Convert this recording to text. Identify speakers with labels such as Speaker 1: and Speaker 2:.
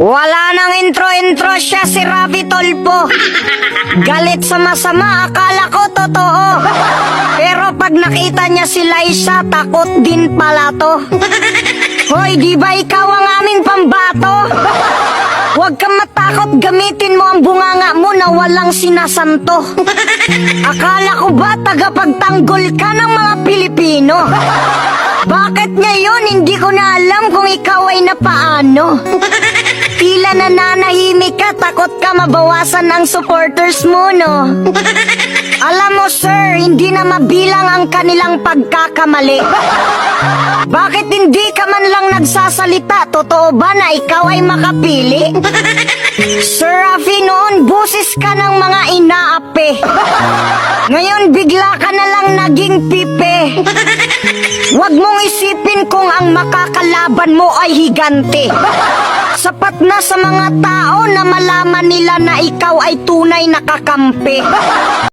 Speaker 1: Wala nang intro-intro siya si Rafi Tolpo. Galit sa masama, akala ko totoo. Pero pag nakita niya si Liza, takot din pala to. Hoy, di ba ikaw ang aming pambato? Huwag kang matakot, gamitin mo ang bunganga mo na walang sinasanto. Akala ko ba tagapagtanggol ka ng mga Pilipino? Bakit ngayon hindi ko na alam kung ikaw ay napaano? Tila nananahimik ka, takot ka mabawasan ang supporters mo, no? Alam mo, sir, hindi na mabilang ang kanilang pagkakamali. Bakit hindi ka man lang nagsasalita? Totoo ba na ikaw ay makapili? Sir Rafi, noon busis ka ng mga inaapi. Ngayon bigla ka na lang naging pipe. Huwag mong isipin kung ang makakalaban mo ay higante. Sapat na sa mga tao na malaman nila na ikaw ay tunay na kakampi.